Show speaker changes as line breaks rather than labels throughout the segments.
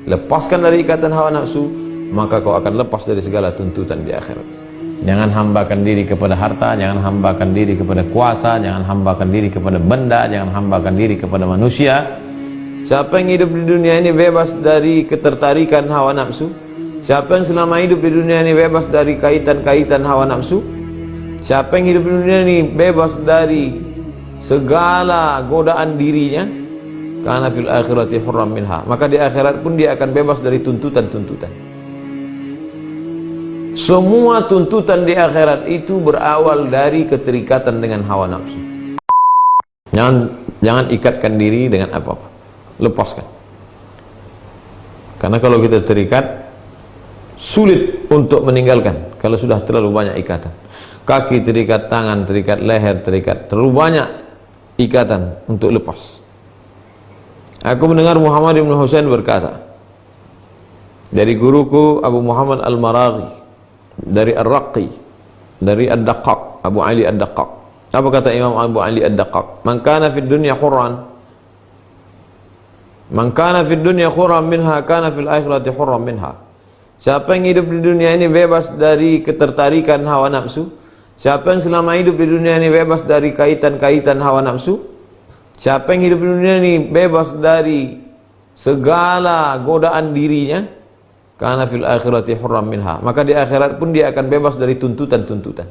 lepaskan dari ikatan hawa nafsu, maka kau akan lepas dari segala tuntutan di akhirat. Jangan hambakan diri kepada harta, jangan hambakan diri kepada kuasa, jangan hambakan diri kepada benda, jangan hambakan diri kepada manusia. Siapa yang hidup di dunia ini bebas dari ketertarikan hawa nafsu? Siapa yang selama hidup di dunia ini bebas dari kaitan-kaitan hawa nafsu? Siapa yang hidup di dunia ini bebas dari segala godaan dirinya? Kana fil akhirati hurram minha, maka di akhirat pun dia akan bebas dari tuntutan-tuntutan. Semua tuntutan di akhirat itu berawal dari keterikatan dengan hawa nafsu. Jangan ikatkan diri dengan apa-apa, lepaskan. Karena kalau kita terikat, sulit untuk meninggalkan kalau sudah terlalu banyak ikatan. Kaki terikat, tangan terikat, leher terikat, terlalu banyak ikatan untuk lepas. Aku mendengar Muhammad bin Husain berkata dari guruku Abu Muhammad Al-Maraghi, dari Ar-Raqi, dari Ad-Daqqaq, Abu Ali Ad-Daqqaq. Apa kata Imam Abu Ali Ad-Daqqaq? Man kana fid dunya khurran, man kana fid dunya khurran minha kana fil akhirati hurran minha. Siapa yang hidup di dunia ini bebas dari ketertarikan hawa nafsu? Siapa yang selama hidup di dunia ini bebas dari kaitan-kaitan hawa nafsu? Siapa yang hidup di dunia ini bebas dari segala godaan dirinya? Kana fil akhirati hurram minha, maka di akhirat pun dia akan bebas dari tuntutan-tuntutan.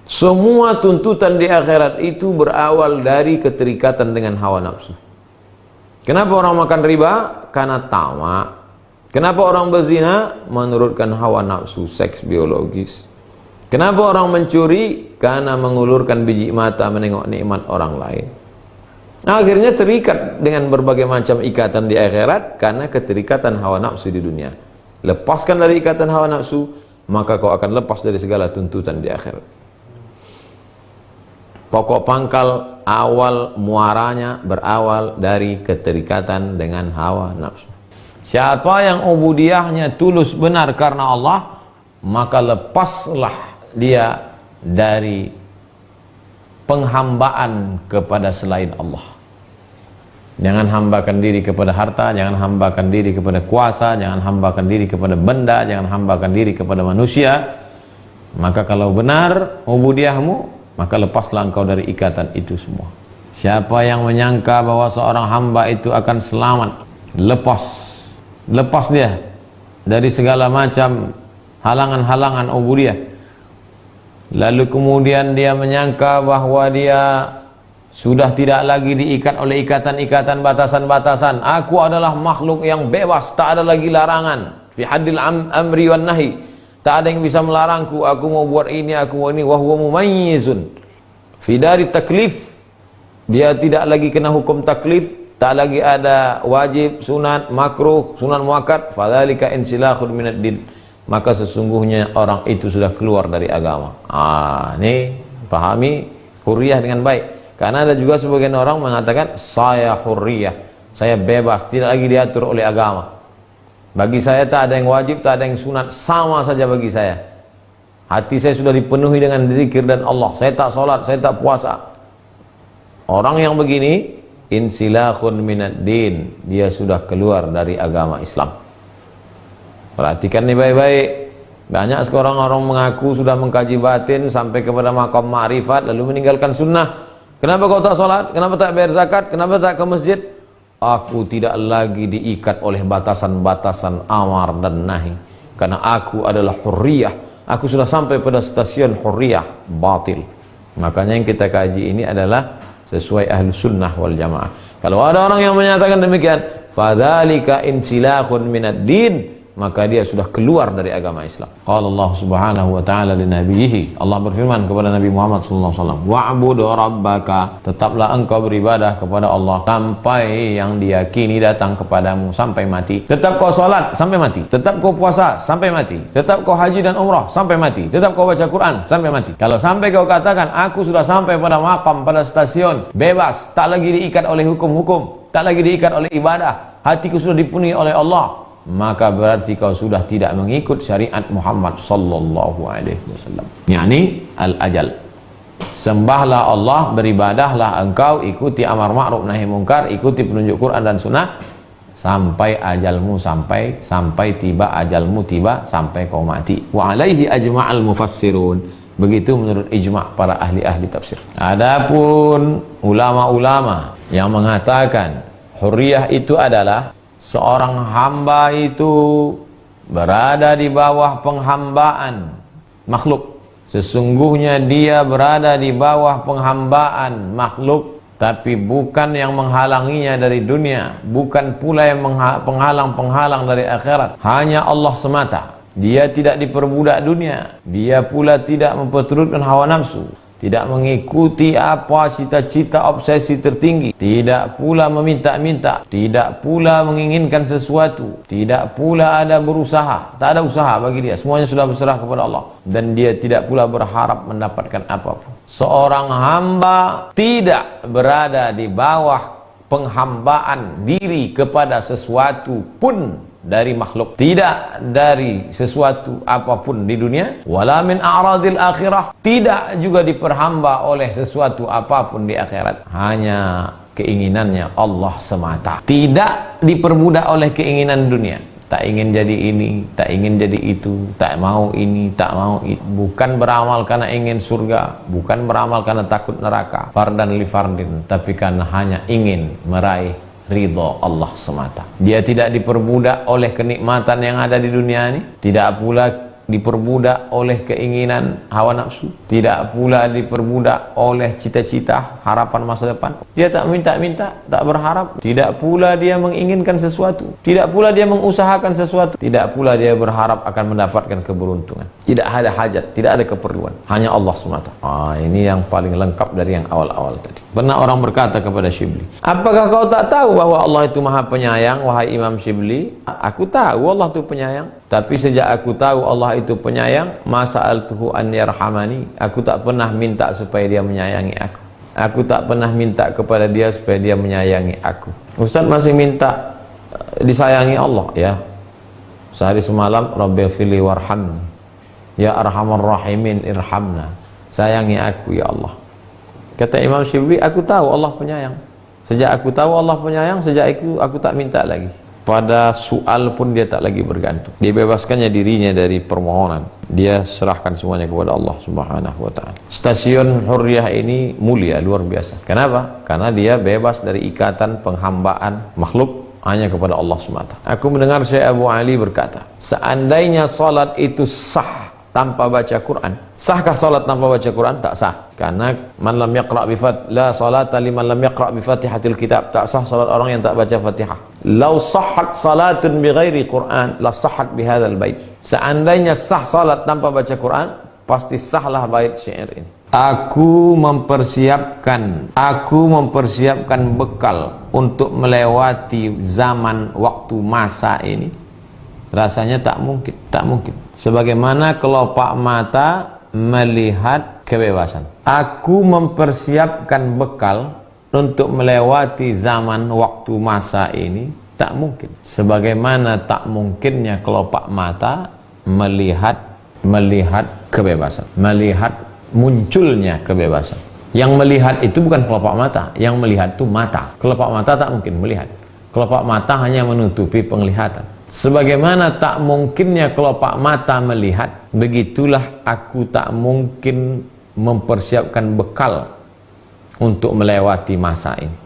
Semua tuntutan di akhirat itu berawal dari keterikatan dengan hawa nafsu. Kenapa orang makan riba? Karena tamak. Kenapa orang berzina? Menurutkan hawa nafsu, seks biologis. Kenapa orang mencuri? Karena mengulurkan biji mata menengok nikmat orang lain. Akhirnya terikat dengan berbagai macam ikatan di akhirat karena keterikatan hawa nafsu di dunia. Lepaskan dari ikatan hawa nafsu, maka kau akan lepas dari segala tuntutan di akhirat. Pokok pangkal awal muaranya berawal dari keterikatan dengan hawa nafsu. Siapa yang ubudiyahnya tulus benar karena Allah, maka lepaslah dia dari penghambaan kepada selain Allah. Jangan hambakan diri kepada harta, jangan hambakan diri kepada kuasa, jangan hambakan diri kepada benda, jangan hambakan diri kepada manusia. Maka kalau benar ubudiyahmu, maka lepaslah engkau dari ikatan itu semua. Siapa yang menyangka bahwa seorang hamba itu akan selamat, lepas dia dari segala macam halangan-halangan ubudiyah. Lalu kemudian dia menyangka bahwa dia sudah tidak lagi diikat oleh ikatan-ikatan batasan-batasan. Aku adalah makhluk yang bebas, tak ada lagi larangan. Fi haddil amri wan nahi. Tak ada yang bisa melarangku, aku mau buat ini, aku mau ini. Wa huwa mumayyizun. Fi dari taklif. Dia tidak lagi kena hukum taklif, tak lagi ada wajib, sunat, makruh, sunat muakkad. Fadzalika insilakhun minad din. Maka sesungguhnya orang itu sudah keluar dari agama. Ini pahami hurriyah dengan baik. Karena ada juga sebagian orang mengatakan saya hurriyah, saya bebas, tidak lagi diatur oleh agama. Bagi saya tak ada yang wajib, tak ada yang sunat, sama saja bagi saya. Hati saya sudah dipenuhi dengan zikir dan Allah. Saya tak sholat, saya tak puasa. Orang yang begini insilakhun minad din, dia sudah keluar dari agama Islam. Perhatikan nih baik-baik. Banyak sekarang orang mengaku sudah mengkaji batin sampai kepada maqam ma'rifat lalu meninggalkan sunnah. Kenapa kau tak sholat? Kenapa tak bayar zakat? Kenapa tak ke masjid? Aku tidak lagi diikat oleh batasan-batasan amar dan nahi. Karena aku adalah hurriyah. Aku sudah sampai pada stasiun hurriyah batil. Makanya yang kita kaji ini adalah sesuai ahlu sunnah wal jamaah. Kalau ada orang yang menyatakan demikian, fadzalika insilakhun minad din, maka dia sudah keluar dari agama Islam. Qala Allah Subhanahu wa taala li nabiyhi, Allah berfirman kepada Nabi Muhammad sallallahu alaihi wasallam, wa'bud rabbaka, tetaplah engkau beribadah kepada Allah sampai yang diyakini datang kepadamu, sampai mati. Tetap kau salat sampai mati, tetap kau puasa sampai mati, tetap kau haji dan umrah sampai mati, tetap kau baca Quran sampai mati. Kalau sampai kau katakan aku sudah sampai pada maqam, pada stasiun bebas, tak lagi diikat oleh hukum-hukum, tak lagi diikat oleh ibadah, hatiku sudah dipenuhi oleh Allah, maka berarti kau sudah tidak mengikut syariat Muhammad sallallahu alaihi wasallam. Yani al-ajal. Sembahlah Allah, beribadahlah engkau, ikuti amar ma'ruf nahi mungkar, ikuti penunjuk Quran dan sunnah, sampai ajalmu sampai tiba ajalmu tiba, sampai kau mati. Wa alaihi ajma'al mufassirun. Begitu menurut ijma' para ahli-ahli tafsir. Adapun ulama-ulama yang mengatakan hurriyah itu adalah seorang hamba itu berada di bawah penghambaan makhluk. Sesungguhnya dia berada di bawah penghambaan makhluk, tapi bukan yang menghalanginya dari dunia, bukan pula yang penghalang-penghalang dari akhirat, hanya Allah semata. Dia tidak diperbudak dunia, dia pula tidak memperturutkan hawa nafsu, tidak mengikuti apa cita-cita obsesi tertinggi, tidak pula meminta-minta, tidak pula menginginkan sesuatu, tidak pula ada berusaha, tak ada usaha bagi dia, semuanya sudah berserah kepada Allah, dan dia tidak pula berharap mendapatkan apapun. Seorang hamba tidak berada di bawah penghambaan diri kepada sesuatu pun dari makhluk, tidak dari sesuatu apapun di dunia, wala min a'radil akhirah, tidak juga diperhamba oleh sesuatu apapun di akhirat, hanya keinginannya Allah semata, tidak diperbudak oleh keinginan dunia, tak ingin jadi ini, tak ingin jadi itu, tak mau ini, tak mau itu, bukan beramal karena ingin surga, bukan beramal karena takut neraka, fardan li fardin, tapi karena hanya ingin meraih ridho Allah semata. Dia tidak diperbudak oleh kenikmatan yang ada di dunia ini, tidak pula diperbudak oleh keinginan hawa nafsu, tidak pula diperbudak oleh cita-cita harapan masa depan. Dia tak minta-minta, tak berharap, tidak pula dia menginginkan sesuatu, tidak pula dia mengusahakan sesuatu, tidak pula dia berharap akan mendapatkan keberuntungan. Tidak ada hajat, tidak ada keperluan, hanya Allah semata. Ini yang paling lengkap dari yang awal-awal tadi. Pernah orang berkata kepada Syibli, apakah kau tak tahu bahwa Allah itu maha penyayang, wahai Imam Syibli? Aku tahu Allah itu penyayang, tapi sejak aku tahu Allah itu penyayang, masa'altuhu an yarhamani, aku tak pernah minta supaya dia menyayangi aku. Aku tak pernah minta kepada dia supaya dia menyayangi aku. Ustaz masih minta disayangi Allah, ya. Sehari semalam, Rabbighfirli warhamni, ya arhamar rahimin irhamna, sayangi aku ya Allah. Kata Imam Syibli, aku tahu Allah penyayang. Sejak aku tahu Allah penyayang, sejak itu aku tak minta lagi. Pada soal pun dia tak lagi bergantung. Dia bebaskannya dirinya dari permohonan. Dia serahkan semuanya kepada Allah Subhanahu wa ta'ala. Stasiun Hurriyah ini mulia, luar biasa. Kenapa? Karena dia bebas dari ikatan penghambaan makhluk, hanya kepada Allah semata. Aku mendengar Syekh Abu Ali berkata, seandainya salat itu sah tanpa baca Quran, sahkah salat tanpa baca Quran? Tak sah. Karena man lam yaqra' bi la salata liman lam yaqra' bi Fatihatil Kitab. Tak sah salat orang yang tak baca Fatihah. Lau sahhat salatun bi ghairi Quran la sahhat bi hadzal bait. Seandainya sah salat tanpa baca Quran, pasti sahlah bait syair ini. Aku mempersiapkan bekal untuk melewati zaman waktu masa ini. Rasanya tak mungkin. Sebagaimana kelopak mata melihat kebebasan. Aku mempersiapkan bekal untuk melewati zaman waktu masa ini, tak mungkin. Sebagaimana tak mungkinnya kelopak mata melihat kebebasan, melihat munculnya kebebasan. Yang melihat itu bukan kelopak mata, yang melihat itu mata. Kelopak mata tak mungkin melihat. Kelopak mata hanya menutupi penglihatan. Sebagaimana tak mungkinnya kelopak mata melihat, begitulah aku tak mungkin mempersiapkan bekal untuk melewati masa ini.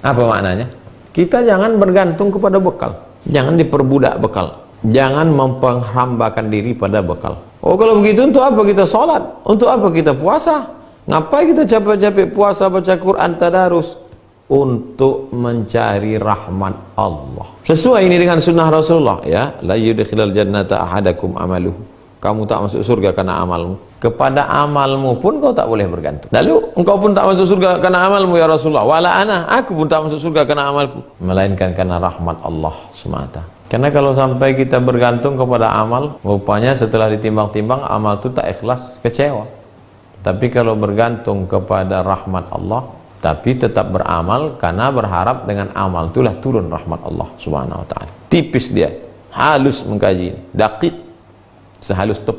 Apa maknanya? Kita jangan bergantung kepada bekal, jangan diperbudak bekal, jangan memperhambakan diri pada bekal. Oh, kalau begitu untuk apa kita sholat? Untuk apa kita puasa? Ngapain kita capek-capek puasa baca Quran tadarus? Untuk mencari rahmat Allah. Sesuai ini dengan sunnah Rasulullah, ya. La yudkhilal jannata ahadakum amaluhu. Kamu tak masuk surga karena amalmu. Kepada amalmu pun kau tak boleh bergantung. Lalu engkau pun tak masuk surga karena amalmu ya Rasulullah. Wala ana, aku pun tak masuk surga karena amalku. Melainkan karena rahmat Allah semata. Karena kalau sampai kita bergantung kepada amal, rupanya setelah ditimbang-timbang amal itu tak ikhlas, kecewa. Tapi kalau bergantung kepada rahmat Allah, tapi tetap beramal karena berharap dengan amal itulah turun rahmat Allah Subhanahu wa ta'ala. Tipis dia, halus mengkaji, daqiq, sehalus tepung.